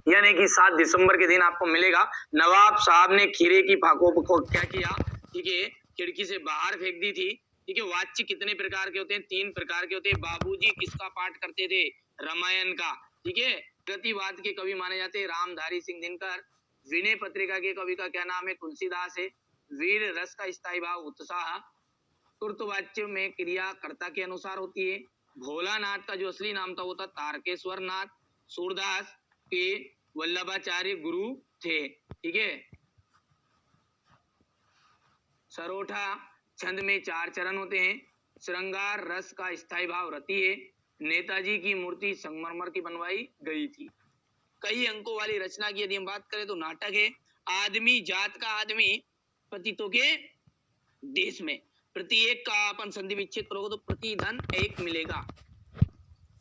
यानी कि 7 दिसंबर के दिन आपको मिलेगा। नवाब साहब ने खीरे की फाकों को क्या किया, ठीक है, खिड़की से बाहर फेंक दी थी। ठीक है, वाच्य कितने प्रकार के होते हैं? 3 प्रकार के होते हैं। बाबूजी किसका पाठ करते थे? रामायण का। ठीक है, प्रतिवाद के कवि माने जाते हैं रामधारी सिंह दिनकर। विनय पत्रिका के कवि का क्या नाम है? तुलसीदास है। वीर रस का स्थायी भाव उत्साह। तुर्तवाच्य में क्रिया कर्ता के अनुसार होती है। भोलानाथ का जो असली नाम था वो था तारकेश्वर नाथ। सूरदास के वल्लभाचार्य गुरु थे। ठीक है, सरोठा छंद में 4 चरण होते हैं। श्रृंगार रस का स्थायी भाव रति है। नेताजी की मूर्ति संगमरमर की बनवाई गई थी। कई अंकों वाली रचना की यदि हम बात करें तो नाटक है। आदमी जात का आदमी पतितों के देश में। प्रति एक का अपन संधि विच्छेद करोगे तो प्रति धन 1 मिलेगा।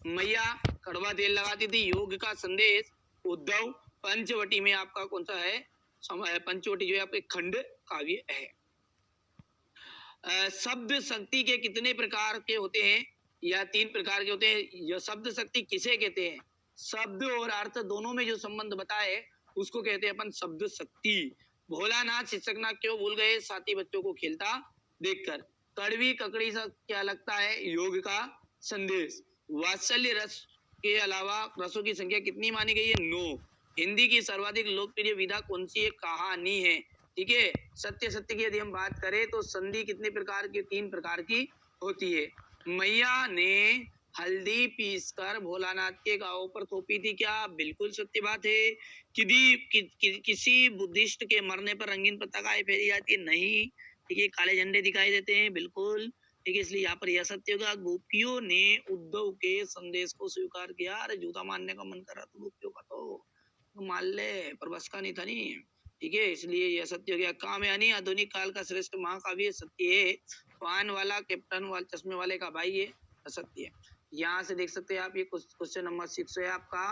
मैया कड़वा तेल लगाती थी। योग का संदेश उद्धव। पंचवटी में आपका कौन सा है? पंचवटी जो है आपके खंड काव्य है। शब्द शक्ति के कितने प्रकार के होते हैं? या 3 प्रकार के होते हैं। यह शब्द शक्ति किसे कहते हैं? शब्द और अर्थ दोनों में जो संबंध बताए उसको कहते हैं अपन शब्द शक्ति। भोलानाथ शिक्षक ना क्यों भूल गए? साथी बच्चों को खेलता देखकर। कड़वी ककड़ी सा क्या लगता है? योग का संदेश। वात्सल्य रस के अलावा रसों की संख्या कितनी मानी गई है? 9। हिंदी की सर्वाधिक लोकप्रिय विधा कौन सी है? कहानी है। ठीक है, सत्य सत्य की यदि हम बात करें तो संधि कितने प्रकार की? 3 प्रकार की होती है। मैया ने हल्दी पीसकर भोलानाथ के गांव पर थोपी थी क्या? बिल्कुल सत्य बात है। किसी बुद्धिस्ट के मरने पर रंगीन पताका फेरी जाती है? नहीं। ठीक है, काले झंडे दिखाई देते हैं? बिल्कुल। ठीक है, इसलिए यहाँ पर यह सत्य होगा। गोपियों ने उद्धव के संदेश को स्वीकार किया। अरे जूता मारने का मन कर रहा था गोपियों का तो मान ले, पर बस का नहीं था नहीं। ठीक है, इसलिए यह सत्य हो गया। कामयानी आधुनिक काल का श्रेष्ठ महाकाव्य सत्य है। पान वाला कैप्टन वाले चश्मे वाले का भाई है असत्य है। यहाँ से देख सकते हैं आप, ये क्वेश्चन नंबर 6 है आपका।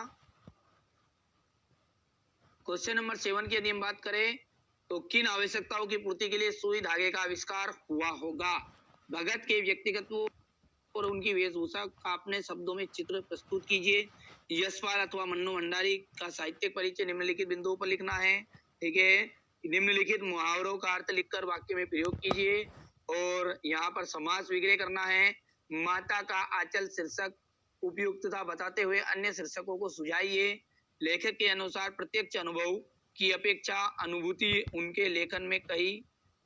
क्वेश्चन नंबर 7 की यदि हम बात करें तो किन आवश्यकताओं की पूर्ति के लिए सुई धागे का आविष्कार हुआ होगा? भगत के व्यक्तिगत और उनकी वेशभूषा का अपने शब्दों में चित्र प्रस्तुत कीजिए। यशपाल अथवा मन्नू भंडारी का साहित्यिक परिचय निम्नलिखित बिंदुओं पर लिखना है। ठीक है, निम्नलिखित मुहावरों का अर्थ लिखकर वाक्य में प्रयोग कीजिए। और यहाँ पर समास विग्रह करना है। माता का आंचल शीर्षक उपयुक्तता बताते हुए अन्य शीर्षकों को सुझाइए। लेखक के अनुसार प्रत्यक्ष अनुभव की अपेक्षा अनुभूति उनके लेखन में कहीं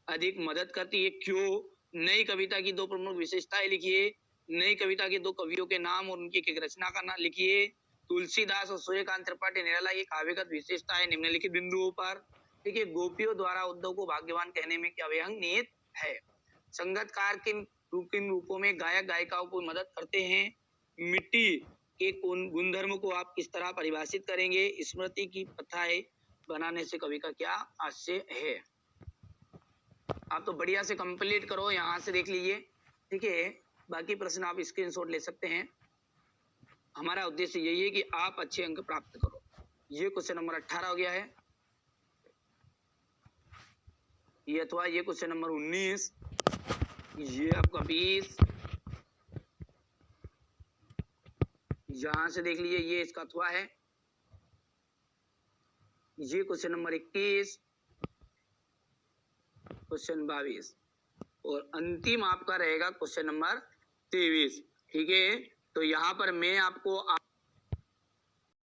अधिक मदद करती है। क्यों? नई कविता की 2 प्रमुख विशेषताएं लिखिए। नई कविता के 2 कवियों के नाम और उनकी एक रचना का नाम लिखिए। तुलसीदास और सूर्यकांत त्रिपाठी निराला ये काव्यगत विशेषता है निम्नलिखित बिंदुओं पर। ठीक है, गोपियों द्वारा उद्धव को भाग्यवान कहने में क्या व्यंग निहित है? संगतकार किन रूपों में गायक गायिकाओं को मदद करते हैं? मिट्टी के गुणधर्म को आप किस तरह परिभाषित करेंगे? स्मृति की प्रथाएं बनाने से कवि का क्या आशय है? आप तो बढ़िया से कंप्लीट करो, यहाँ से देख लीजिए। ठीक है, बाकी प्रश्न आप स्क्रीनशॉट ले सकते हैं। हमारा उद्देश्य यही है कि आप अच्छे अंक प्राप्त करो। ये क्वेश्चन नंबर 18 हो गया है ये, अथवा ये क्वेश्चन नंबर 19, ये आपका 20, यहां से देख लीजिए ये इसका अथवा है। ये क्वेश्चन नंबर 21, क्वेश्चन 22 और अंतिम आपका रहेगा क्वेश्चन नंबर 23। ठीक है, तो यहाँ पर मैं आपको